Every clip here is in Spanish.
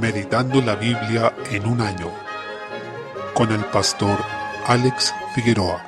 Meditando la Biblia en un año, con el pastor Alex Figueroa.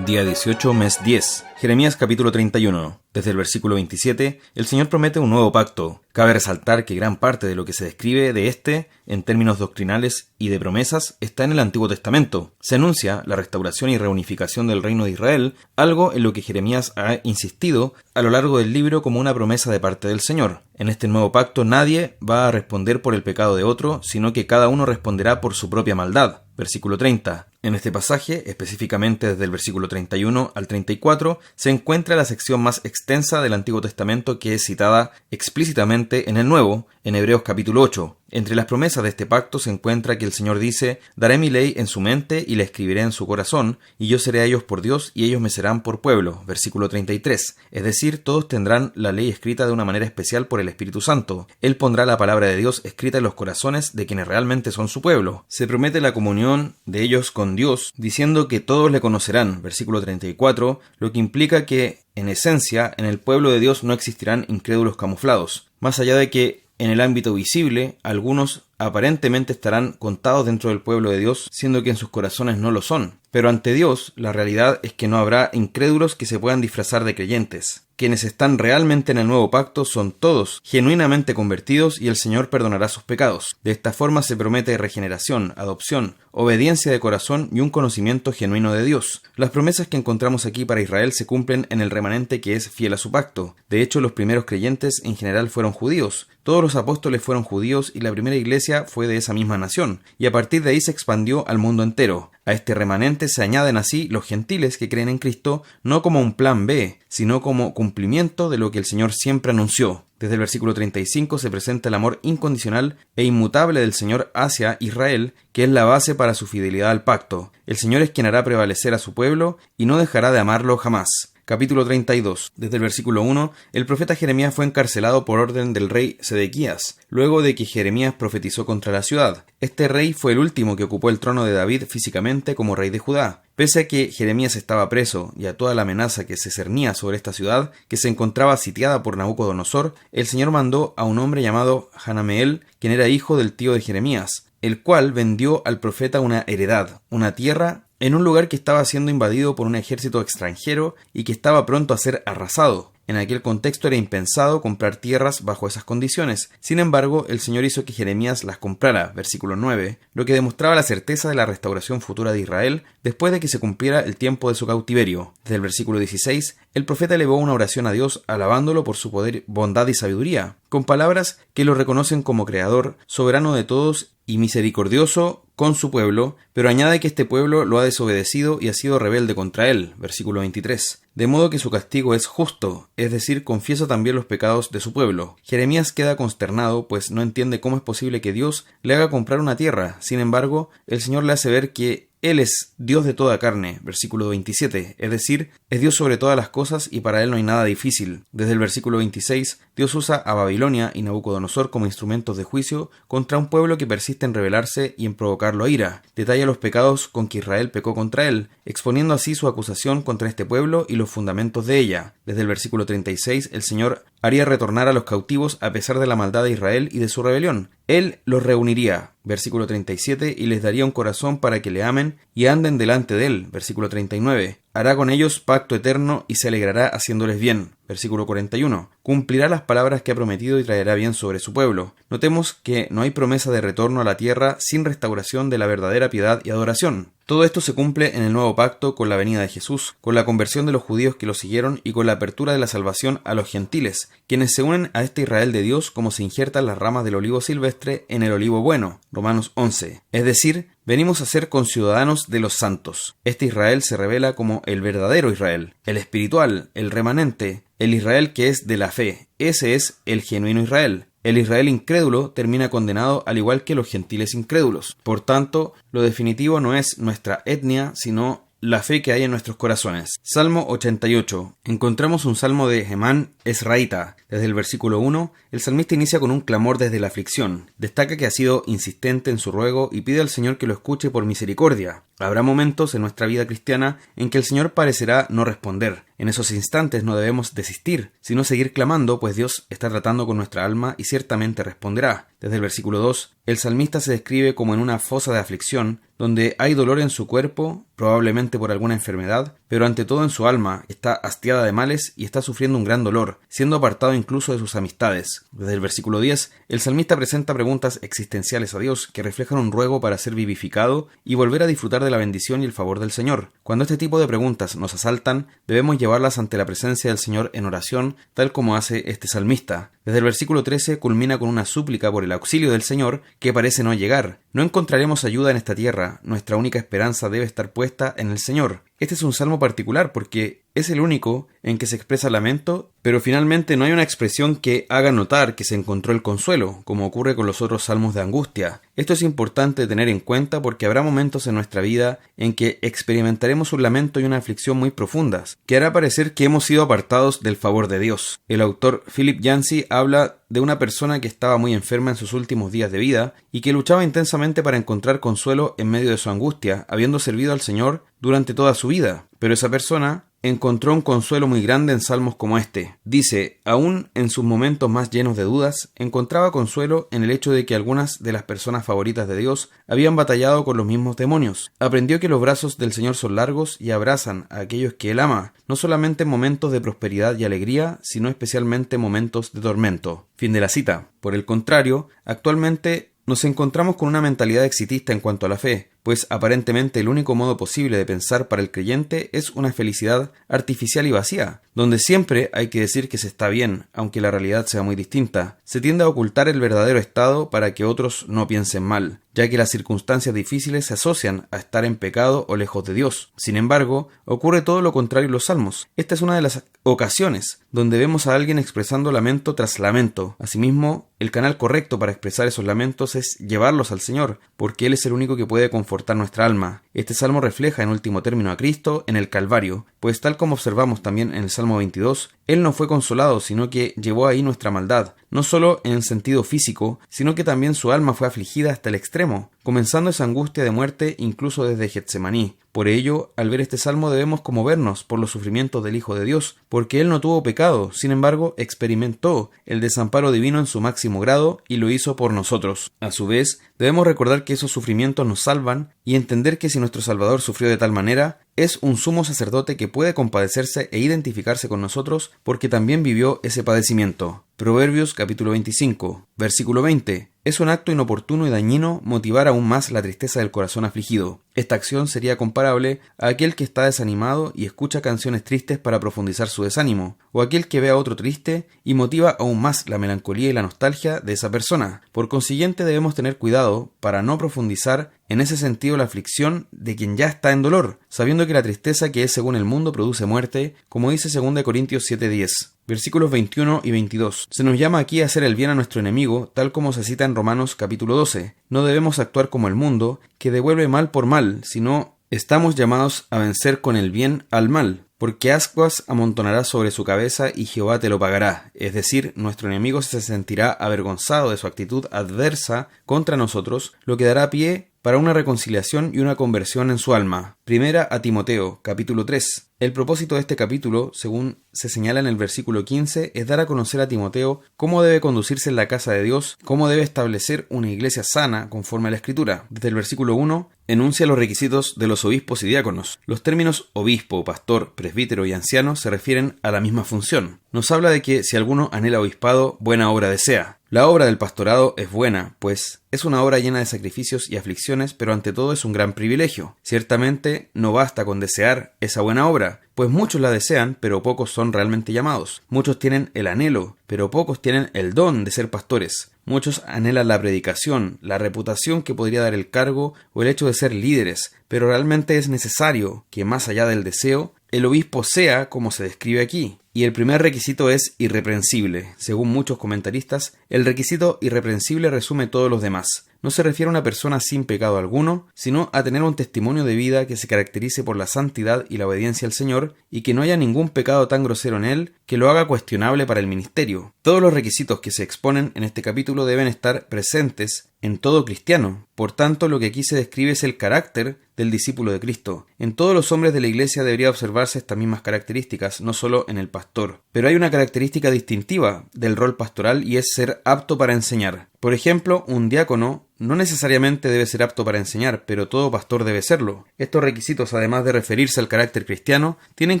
Día 18, mes 10. Jeremías capítulo 31. Desde el versículo 27, el Señor promete un nuevo pacto. Cabe resaltar que gran parte de lo que se describe de este, en términos doctrinales y de promesas, está en el Antiguo Testamento. Se anuncia la restauración y reunificación del reino de Israel, algo en lo que Jeremías ha insistido a lo largo del libro como una promesa de parte del Señor. En este nuevo pacto nadie va a responder por el pecado de otro, sino que cada uno responderá por su propia maldad. Versículo 30. En este pasaje, específicamente desde el versículo 31 al 34, se encuentra la sección más extensa del Antiguo Testamento que es citada explícitamente en el Nuevo, en Hebreos capítulo 8. Entre las promesas de este pacto se encuentra que el Señor dice: «Daré mi ley en su mente y la escribiré en su corazón, y yo seré a ellos por Dios y ellos me serán por pueblo». Versículo 33. Es decir, todos tendrán la ley escrita de una manera especial por el Espíritu Santo. Él pondrá la palabra de Dios escrita en los corazones de quienes realmente son su pueblo. Se promete la comunión de ellos con Dios, diciendo que todos le conocerán. Versículo 34, lo que implica que, en esencia, en el pueblo de Dios no existirán incrédulos camuflados. Más allá de que en el ámbito visible, algunos aparentemente estarán contados dentro del pueblo de Dios, siendo que en sus corazones no lo son. Pero ante Dios, la realidad es que no habrá incrédulos que se puedan disfrazar de creyentes. Quienes están realmente en el nuevo pacto son todos genuinamente convertidos y el Señor perdonará sus pecados. De esta forma se promete regeneración, adopción, obediencia de corazón y un conocimiento genuino de Dios. Las promesas que encontramos aquí para Israel se cumplen en el remanente que es fiel a su pacto. De hecho, los primeros creyentes en general fueron judíos. Todos los apóstoles fueron judíos y la primera iglesia fue de esa misma nación, y a partir de ahí se expandió al mundo entero. A este remanente se añaden así los gentiles que creen en Cristo, no como un plan B, sino como cumplimiento de lo que el Señor siempre anunció. Desde el versículo 35 se presenta el amor incondicional e inmutable del Señor hacia Israel, que es la base para su fidelidad al pacto. El Señor es quien hará prevalecer a su pueblo y no dejará de amarlo jamás. Capítulo 32. Desde el versículo 1, el profeta Jeremías fue encarcelado por orden del rey Sedequías, luego de que Jeremías profetizó contra la ciudad. Este rey fue el último que ocupó el trono de David físicamente como rey de Judá. Pese a que Jeremías estaba preso y a toda la amenaza que se cernía sobre esta ciudad, que se encontraba sitiada por Nabucodonosor, el Señor mandó a un hombre llamado Hanameel, quien era hijo del tío de Jeremías, el cual vendió al profeta una heredad, una tierra, en un lugar que estaba siendo invadido por un ejército extranjero y que estaba pronto a ser arrasado. En aquel contexto era impensado comprar tierras bajo esas condiciones. Sin embargo, el Señor hizo que Jeremías las comprara, versículo 9, lo que demostraba la certeza de la restauración futura de Israel después de que se cumpliera el tiempo de su cautiverio. Desde el versículo 16, el profeta elevó una oración a Dios alabándolo por su poder, bondad y sabiduría, con palabras que lo reconocen como creador, soberano de todos y misericordioso con su pueblo, pero añade que este pueblo lo ha desobedecido y ha sido rebelde contra él, versículo 23. De modo que su castigo es justo, es decir, confiesa también los pecados de su pueblo. Jeremías queda consternado, pues no entiende cómo es posible que Dios le haga comprar una tierra. Sin embargo, el Señor le hace ver que Él es Dios de toda carne, versículo 27, es decir, es Dios sobre todas las cosas y para Él no hay nada difícil. Desde el versículo 26, Dios usa a Babilonia y Nabucodonosor como instrumentos de juicio contra un pueblo que persiste en rebelarse y en provocarlo a ira. Detalla los pecados con que Israel pecó contra Él, exponiendo así su acusación contra este pueblo y los fundamentos de ella. Desde el versículo 36, el Señor haría retornar a los cautivos a pesar de la maldad de Israel y de su rebelión. Él los reuniría, versículo 37, y les daría un corazón para que le amen y anden delante de él, versículo 39. Hará con ellos pacto eterno y se alegrará haciéndoles bien, versículo 41. Cumplirá las palabras que ha prometido y traerá bien sobre su pueblo. Notemos que no hay promesa de retorno a la tierra sin restauración de la verdadera piedad y adoración. Todo esto se cumple en el nuevo pacto con la venida de Jesús, con la conversión de los judíos que lo siguieron y con la apertura de la salvación a los gentiles, quienes se unen a este Israel de Dios como se injertan las ramas del olivo silvestre en el olivo bueno, Romanos 11. Es decir, venimos a ser conciudadanos de los santos. Este Israel se revela como el verdadero Israel, el espiritual, el remanente, el Israel que es de la fe. Ese es el genuino Israel. El Israel incrédulo termina condenado al igual que los gentiles incrédulos. Por tanto, lo definitivo no es nuestra etnia, sino la fe que hay en nuestros corazones. Salmo 88. Encontramos un salmo de Hemán Esraíta. Desde el versículo 1, el salmista inicia con un clamor desde la aflicción. Destaca que ha sido insistente en su ruego y pide al Señor que lo escuche por misericordia. Habrá momentos en nuestra vida cristiana en que el Señor parecerá no responder. En esos instantes no debemos desistir, sino seguir clamando, pues Dios está tratando con nuestra alma y ciertamente responderá. Desde el versículo 2, el salmista se describe como en una fosa de aflicción, donde hay dolor en su cuerpo, probablemente por alguna enfermedad, pero ante todo en su alma está hastiada de males y está sufriendo un gran dolor, siendo apartado incluso de sus amistades. Desde el versículo 10, el salmista presenta preguntas existenciales a Dios que reflejan un ruego para ser vivificado y volver a disfrutar de la bendición y el favor del Señor. Cuando este tipo de preguntas nos asaltan, debemos llevarlas ante la presencia del Señor en oración, tal como hace este salmista. Desde el versículo 13 culmina con una súplica por el auxilio del Señor que parece no llegar. No encontraremos ayuda en esta tierra, nuestra única esperanza debe estar puesta en el Señor. Este es un salmo particular porque es el único en que se expresa lamento, pero finalmente no hay una expresión que haga notar que se encontró el consuelo, como ocurre con los otros salmos de angustia. Esto es importante tener en cuenta porque habrá momentos en nuestra vida en que experimentaremos un lamento y una aflicción muy profundas, que hará parecer que hemos sido apartados del favor de Dios. El autor Philip Yancey habla de una persona que estaba muy enferma en sus últimos días de vida y que luchaba intensamente para encontrar consuelo en medio de su angustia, habiendo servido al Señor durante toda su vida. Pero esa persona encontró un consuelo muy grande en salmos como este. Dice, aún en sus momentos más llenos de dudas, encontraba consuelo en el hecho de que algunas de las personas favoritas de Dios habían batallado con los mismos demonios. Aprendió que los brazos del Señor son largos y abrazan a aquellos que Él ama, no solamente en momentos de prosperidad y alegría, sino especialmente en momentos de tormento. Fin de la cita. Por el contrario, actualmente nos encontramos con una mentalidad exitista en cuanto a la fe, pues aparentemente el único modo posible de pensar para el creyente es una felicidad artificial y vacía, donde siempre hay que decir que se está bien, aunque la realidad sea muy distinta. Se tiende a ocultar el verdadero estado para que otros no piensen mal, ya que las circunstancias difíciles se asocian a estar en pecado o lejos de Dios. Sin embargo, ocurre todo lo contrario en los salmos. Esta es una de las ocasiones donde vemos a alguien expresando lamento tras lamento. Asimismo, el canal correcto para expresar esos lamentos es llevarlos al Señor, porque Él es el único que puede confortar nuestra alma. Este salmo refleja en último término a Cristo en el Calvario, pues tal como observamos también en el Salmo 22, Él no fue consolado, sino que llevó ahí nuestra maldad, no solo en el sentido físico, sino que también su alma fue afligida hasta el extremo, comenzando esa angustia de muerte incluso desde Getsemaní. Por ello, al ver este salmo debemos conmovernos por los sufrimientos del Hijo de Dios, porque Él no tuvo pecado, sin embargo experimentó el desamparo divino en su máximo grado y lo hizo por nosotros. A su vez, debemos recordar que esos sufrimientos nos salvan y entender que si nuestro Salvador sufrió de tal manera, es un sumo sacerdote que puede compadecerse e identificarse con nosotros porque también vivió ese padecimiento. Proverbios capítulo 25, versículo 20. Es un acto inoportuno y dañino motivar aún más la tristeza del corazón afligido. Esta acción sería comparable a aquel que está desanimado y escucha canciones tristes para profundizar su desánimo, o aquel que ve a otro triste y motiva aún más la melancolía y la nostalgia de esa persona. Por consiguiente, debemos tener cuidado para no profundizar en ese sentido la aflicción de quien ya está en dolor, sabiendo que la tristeza que es según el mundo produce muerte, como dice 2 Corintios 7:10. Versículos 21 y 22. Se nos llama aquí a hacer el bien a nuestro enemigo, tal como se cita en Romanos capítulo 12. No debemos actuar como el mundo, que devuelve mal por mal, sino estamos llamados a vencer con el bien al mal. Porque ascuas amontonará sobre su cabeza y Jehová te lo pagará. Es decir, nuestro enemigo se sentirá avergonzado de su actitud adversa contra nosotros, lo que dará pie para una reconciliación y una conversión en su alma. Primera a Timoteo, capítulo 3. El propósito de este capítulo, según se señala en el versículo 15, es dar a conocer a Timoteo cómo debe conducirse en la casa de Dios, cómo debe establecer una iglesia sana conforme a la Escritura. Desde el versículo 1, enuncia los requisitos de los obispos y diáconos. Los términos obispo, pastor, presbítero y anciano se refieren a la misma función. Nos habla de que si alguno anhela obispado, buena obra desea. La obra del pastorado es buena, pues es una obra llena de sacrificios y aflicciones, pero ante todo es un gran privilegio. Ciertamente no basta con desear esa buena obra, pues muchos la desean, pero pocos son realmente llamados. Muchos tienen el anhelo, pero pocos tienen el don de ser pastores. Muchos anhelan la predicación, la reputación que podría dar el cargo o el hecho de ser líderes, pero realmente es necesario que más allá del deseo, el obispo sea como se describe aquí. Y el primer requisito es irreprensible. Según muchos comentaristas, el requisito irreprensible resume todos los demás. No se refiere a una persona sin pecado alguno, sino a tener un testimonio de vida que se caracterice por la santidad y la obediencia al Señor, y que no haya ningún pecado tan grosero en él que lo haga cuestionable para el ministerio. Todos los requisitos que se exponen en este capítulo deben estar presentes en todo cristiano. Por tanto, lo que aquí se describe es el carácter del discípulo de Cristo. En todos los hombres de la Iglesia debería observarse estas mismas características, no solo en el pastor. Pero hay una característica distintiva del rol pastoral y es ser apto para enseñar. Por ejemplo, un diácono no necesariamente debe ser apto para enseñar, pero todo pastor debe serlo. Estos requisitos, además de referirse al carácter cristiano, tienen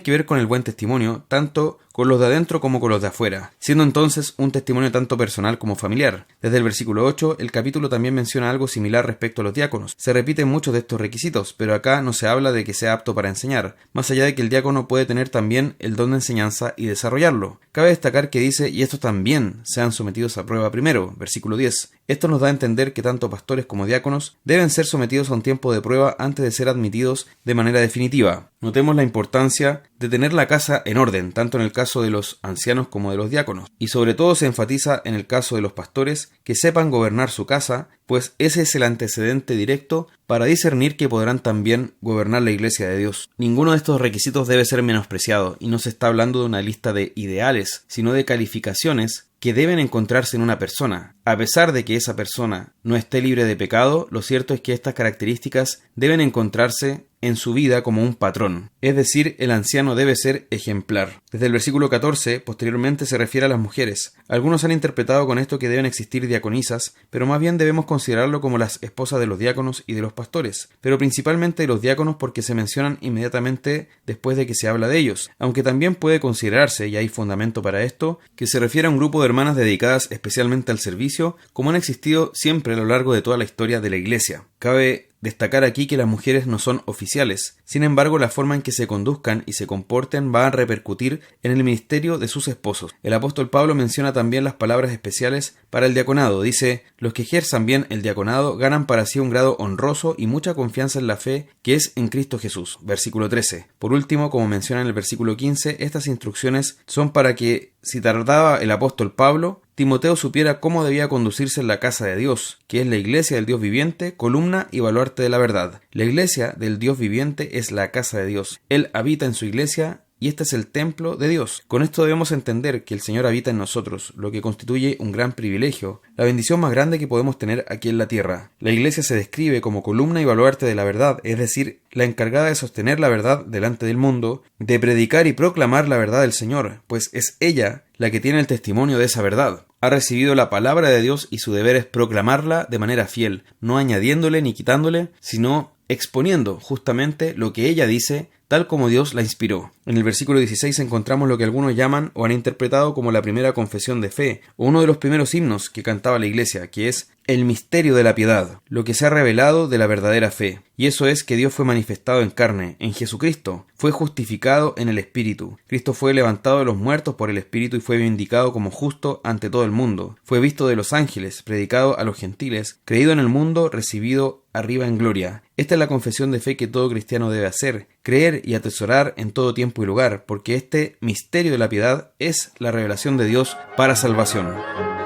que ver con el buen testimonio, tanto con los de adentro como con los de afuera, siendo entonces un testimonio tanto personal como familiar. Desde el versículo 8, el capítulo también menciona algo similar respecto a los diáconos. Se repiten muchos de estos requisitos, pero acá no se habla de que sea apto para enseñar, más allá de que el diácono puede tener también el don de enseñanza y desarrollarlo. Cabe destacar que dice, y estos también sean sometidos a prueba primero, versículo 10. Esto nos da a entender que tanto pastores como diáconos deben ser sometidos a un tiempo de prueba antes de ser admitidos de manera definitiva. Notemos la importancia de tener la casa en orden, tanto en el caso de los ancianos como de los diáconos. Y sobre todo se enfatiza en el caso de los pastores que sepan gobernar su casa, pues ese es el antecedente directo para discernir que podrán también gobernar la Iglesia de Dios. Ninguno de estos requisitos debe ser menospreciado, y no se está hablando de una lista de ideales, sino de calificaciones que deben encontrarse en una persona. A pesar de que esa persona no esté libre de pecado, lo cierto es que estas características deben encontrarse en su vida como un patrón. Es decir, el anciano debe ser ejemplar. Desde el versículo 14, posteriormente se refiere a las mujeres. Algunos han interpretado con esto que deben existir diaconisas, pero más bien debemos considerarlo como las esposas de los diáconos y de los pastores, pero principalmente de los diáconos porque se mencionan inmediatamente después de que se habla de ellos, aunque también puede considerarse, y hay fundamento para esto, que se refiere a un grupo de hermanas dedicadas especialmente al servicio, como han existido siempre a lo largo de toda la historia de la Iglesia. Cabe destacar aquí que las mujeres no son oficiales, sin embargo la forma en que se conduzcan y se comporten va a repercutir en el ministerio de sus esposos. El apóstol Pablo menciona también las palabras especiales para el diaconado. Dice, los que ejerzan bien el diaconado ganan para sí un grado honroso y mucha confianza en la fe que es en Cristo Jesús. Versículo 13. Por último, como menciona en el versículo 15, estas instrucciones son para que, si tardaba el apóstol Pablo, Timoteo supiera cómo debía conducirse en la casa de Dios, que es la iglesia del Dios viviente, columna y baluarte de la verdad. La iglesia del Dios viviente es la casa de Dios. Él habita en su iglesia y este es el templo de Dios. Con esto debemos entender que el Señor habita en nosotros, lo que constituye un gran privilegio, la bendición más grande que podemos tener aquí en la tierra. La iglesia se describe como columna y baluarte de la verdad, es decir, la encargada de sostener la verdad delante del mundo, de predicar y proclamar la verdad del Señor, pues es ella la que tiene el testimonio de esa verdad. Ha recibido la palabra de Dios y su deber es proclamarla de manera fiel, no añadiéndole ni quitándole, sino exponiendo justamente lo que ella dice, tal como Dios la inspiró. En el versículo 16 encontramos lo que algunos llaman o han interpretado como la primera confesión de fe, o uno de los primeros himnos que cantaba la iglesia, que es el misterio de la piedad, lo que se ha revelado de la verdadera fe. Y eso es que Dios fue manifestado en carne, en Jesucristo, fue justificado en el Espíritu. Cristo fue levantado de los muertos por el Espíritu y fue vindicado como justo ante todo el mundo. Fue visto de los ángeles, predicado a los gentiles, creído en el mundo, recibido arriba en gloria. Esta es la confesión de fe que todo cristiano debe hacer, creer y atesorar en todo tiempo y lugar, porque este misterio de la piedad es la revelación de Dios para salvación.